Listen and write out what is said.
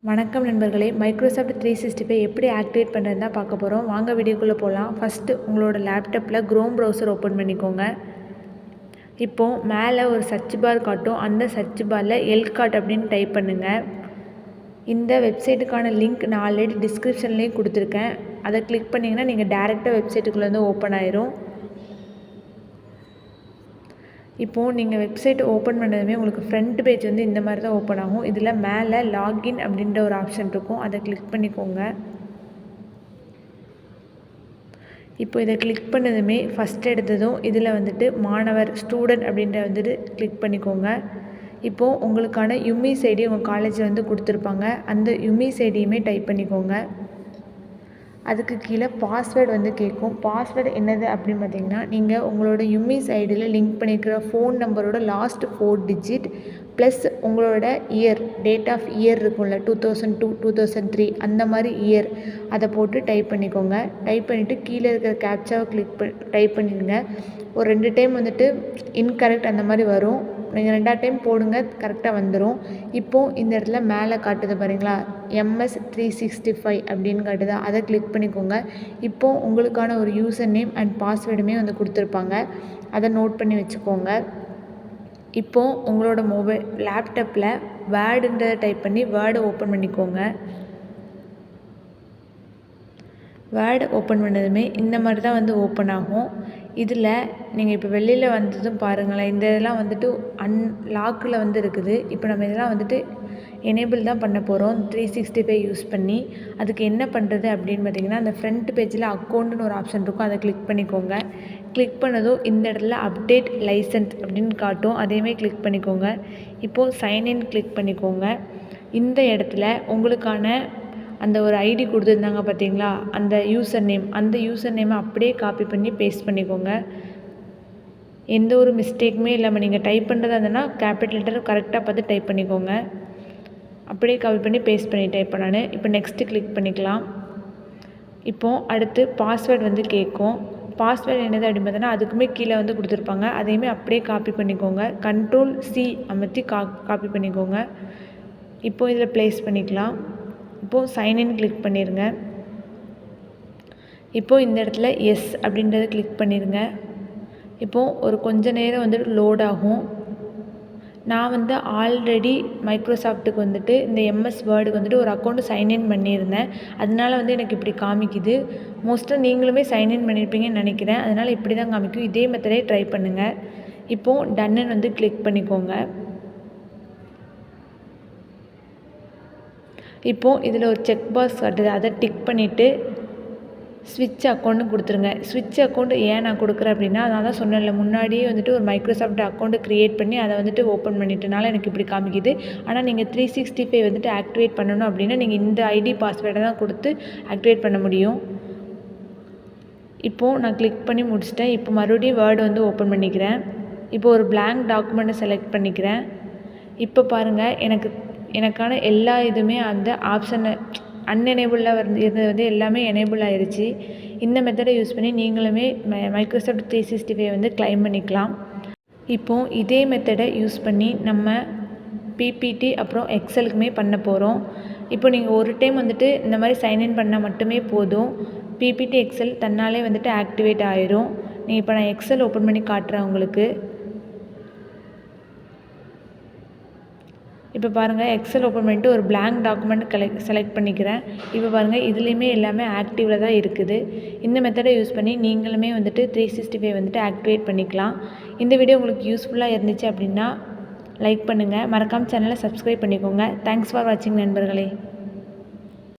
வணக்கம் நண்பர்களே, மைக்ரோசாஃப்ட் 365 எப்படி ஆக்டிவேட் பண்ணுறதுன்னு தான் பார்க்க போகிறோம். வாங்க வீடியோக்குள்ளே போகலாம். ஃபஸ்ட்டு உங்களோட லேப்டாப்பில் க்ரோம் ப்ரௌசர் ஓப்பன் பண்ணிக்கோங்க. இப்போது மேலே ஒரு சர்ச் பார் காட்டும். அந்த சர்ச் பாரில் எல்காட் அப்படின்னு டைப் பண்ணுங்கள். இந்த வெப்சைட்டுக்கான லிங்க் நான் ஆல்ரெடி டிஸ்கிரிப்ஷன்லேயும் கொடுத்துருக்கேன். அதை கிளிக் பண்ணிங்கன்னா நீங்கள் டேரெக்டாக வெப்சைட்டுக்குள்ளே வந்து ஓப்பன் ஆயிரும். இப்போது நீங்கள் வெப்சைட் ஓப்பன் பண்ணதுமே உங்களுக்கு ஃப்ரண்ட் பேஜ் வந்து இந்த மாதிரி தான் ஓப்பன் ஆகும். இதில் மேலே லாகின் அப்படின்ற ஒரு ஆப்ஷன் இருக்கும். அதை கிளிக் பண்ணிக்கோங்க. இப்போ இதை கிளிக் பண்ணதுமே ஃபஸ்ட் எடுத்ததும் இதில் வந்துட்டு மாணவர் ஸ்டூடெண்ட் அப்படின்ற வந்துட்டு கிளிக் பண்ணிக்கோங்க. இப்போது உங்களுக்கான யுமிஸ் ஐடி உங்கள் காலேஜில் வந்து கொடுத்துருப்பாங்க. அந்த யுமிஸ் ஐடியுமே டைப் பண்ணிக்கோங்க. அதுக்கு கீழே பாஸ்வேர்டு வந்து கேட்கும். பாஸ்வேர்டு என்னது அப்படின்னு பார்த்தீங்கன்னா, நீங்கள் உங்களோட யுமிஸ் ஐடியில் லிங்க் பண்ணியிருக்கிற ஃபோன் நம்பரோட லாஸ்ட் 4 டிஜிட் ப்ளஸ் உங்களோட இயர், டேட் ஆஃப் இயர் இருக்கும்ல, 2002 2003 அந்த மாதிரி இயர், அதை போட்டு டைப் பண்ணிக்கோங்க. டைப் பண்ணிவிட்டு கீழே இருக்கிற கேப்சாவை டைப் பண்ணிடுங்க. ஒரு 2 டைம் வந்துட்டு இன்கரெக்ட் அந்த மாதிரி வரும். நீங்கள் 2ஆவது டைம் போடுங்க, கரெக்டாக வந்துடும். இப்போது இந்த இடத்துல மேலே காட்டுது பாருங்களா, MS 365 அப்படின்னு காட்டுதா, அதை கிளிக் பண்ணிக்கோங்க. இப்போது உங்களுக்கான ஒரு யூசர் நேம் அண்ட் பாஸ்வேர்டுமே வந்து கொடுத்துருப்பாங்க. அதை நோட் பண்ணி வச்சுக்கோங்க. இப்போது உங்களோட லேப்டாப்பில் வேர்டுன்றதை டைப் பண்ணி வேர்டை ஓப்பன் பண்ணிக்கோங்க. வேர்டு ஓப்பன் பண்ணதுமே இந்த மாதிரி தான் வந்து ஓப்பன் ஆகும். இதில் நீங்கள் இப்போ வெளியில் வந்ததும் பாருங்களேன், இந்த இதெல்லாம் வந்துட்டு லாக்கில் வந்து இருக்குது. இப்போ நம்ம இதெல்லாம் வந்துட்டு எனேபிள் தான் பண்ண போகிறோம் 365 யூஸ் பண்ணி. அதுக்கு என்ன பண்ணுறது அப்படின்னு பார்த்தீங்கன்னா, அந்த ஃப்ரண்ட் பேஜில் அக்கௌண்ட்டுன்னு ஒரு ஆப்ஷன் இருக்கும். அதை கிளிக் பண்ணிக்கோங்க. கிளிக் பண்ணதும் இந்த இடத்துல அப்டேட் லைசன்ஸ் அப்படின்னு காட்டும். அதையுமே கிளிக் பண்ணிக்கோங்க. இப்போது சைன்இன் கிளிக் பண்ணிக்கோங்க. இந்த இடத்துல உங்களுக்கான அந்த ஒரு ஐடி கொடுத்துருந்தாங்க பார்த்தீங்களா, அந்த யூசர் நேமை அப்படியே காப்பி பண்ணி பேஸ்ட் பண்ணிக்கோங்க. எந்த ஒரு மிஸ்டேக்குமே இல்லாமல் நீங்கள் டைப் பண்ணுறதா இருந்ததுன்னா கேபிட்டல் லெட்டர் கரெக்டாக பார்த்து டைப் பண்ணிக்கோங்க. அப்படியே காப்பி பண்ணி பேஸ்ட் பண்ணிட்டேன் இப்போ நான். இப்போ நெக்ஸ்ட்டு கிளிக் பண்ணிக்கலாம். இப்போது அடுத்து பாஸ்வேர்டு வந்து கேட்கும். பாஸ்வேர்டு என்னது அப்படின்னு பார்த்தோன்னா அதுக்குமே கீழே வந்து கொடுத்துருப்பாங்க. அதையுமே அப்படியே காப்பி பண்ணிக்கோங்க. Ctrl+C அமர்த்தி காப்பி பண்ணிக்கோங்க. இப்போது இதில் ப்ளேஸ் பண்ணிக்கலாம். இப்போது சைன்இன் கிளிக் பண்ணிடுங்க. இப்போது இந்த இடத்துல எஸ் அப்படின்றத கிளிக் பண்ணிடுங்க. இப்போது ஒரு கொஞ்ச நேரம் வந்துட்டு லோட் ஆகும். நான் வந்து ஆல்ரெடி மைக்ரோசாஃப்ட்டுக்கு வந்துட்டு இந்த MS வேர்டுக்கு வந்துட்டு ஒரு அக்கௌண்ட்டு சைன்இன் பண்ணியிருந்தேன். அதனால வந்து எனக்கு இப்படி காமிக்குது. மோஸ்ட்டாக நீங்களுமே சைன்இன் பண்ணியிருப்பீங்கன்னு நினைக்கிறேன். அதனால் இப்படி தான் காமிக்கும். இதே மெத்தடே ட்ரை பண்ணுங்கள். இப்போது டன்னுன்னு வந்து கிளிக் பண்ணிக்கோங்க. இப்போது இதில் ஒரு செக் பாக்ஸ் காட்டுது, அதை டிக் பண்ணிவிட்டு ஸ்விட்ச் அக்கௌண்ட்டு கொடுத்துருங்க. ஸ்விட்ச் அக்கௌண்ட் ஏன் நான் கொடுக்குறேன் அப்படின்னா, நான் தான் சொன்னேன்ல முன்னாடியே வந்துட்டு ஒரு மைக்ரோசாஃப்ட் அக்கௌண்ட்டு க்ரியேட் பண்ணி அதை வந்துட்டு ஓப்பன் பண்ணிட்டனால எனக்கு இப்படி காமிக்குது. ஆனால் நீங்கள் 365 வந்துட்டு ஆக்டிவேட் பண்ணணும் அப்படின்னா நீங்கள் இந்த ஐடி பாஸ்வேர்டை தான் கொடுத்து ஆக்டிவேட் பண்ண முடியும். இப்போது நான் கிளிக் பண்ணி முடிச்சிட்டேன். இப்போ மறுபடியும் வேர்டு வந்து ஓப்பன் பண்ணிக்கிறேன். இப்போ ஒரு blank டாக்குமெண்ட்டை செலக்ட் பண்ணிக்கிறேன். இப்போ பாருங்கள், எனக்கான எல்லா இதுவுமே அந்த ஆப்ஷனை அன்எனேபிளில் இருந்தது வந்து எல்லாமே எனேபிள் ஆயிடுச்சு. இந்த மெத்தடை யூஸ் பண்ணி நீங்களுமே மைக்ரோசாஃப்ட் 365 வந்து கிளைம் பண்ணிக்கலாம். இப்போது இதே மெத்தடை யூஸ் பண்ணி நம்ம PPT அப்புறம் எக்ஸலுக்குமே பண்ண போகிறோம். இப்போ நீங்கள் ஒரு டைம் வந்துட்டு இந்த மாதிரி சைன்இன் பண்ணால் மட்டுமே போதும். PPT எக்ஸல் தன்னாலே வந்துட்டு ஆக்டிவேட் ஆயிரும். இப்போ நான் எக்ஸல் ஓப்பன் பண்ணி காட்டுறேன் உங்களுக்கு. இப்போ பாருங்கள், எக்ஸல் ஓப்பன் பண்ணிட்டு ஒரு blank டாக்குமெண்ட் செலக்ட் பண்ணிக்கிறேன். இப்போ பாருங்கள், இதுலேயுமே எல்லாமே ஆக்டிவில் தான் இருக்குது. இந்த மெத்தடை யூஸ் பண்ணி நீங்களுமே வந்துட்டு 365 வந்துட்டு ஆக்டிவேட் பண்ணிக்கலாம். இந்த வீடியோ உங்களுக்கு யூஸ்ஃபுல்லாக இருந்துச்சு அப்படின்னா லைக் பண்ணுங்கள். மறக்காமல் சேனலை சப்ஸ்கிரைப் பண்ணிக்கோங்க. தேங்க்ஸ் ஃபார் வாட்சிங் நண்பர்களே.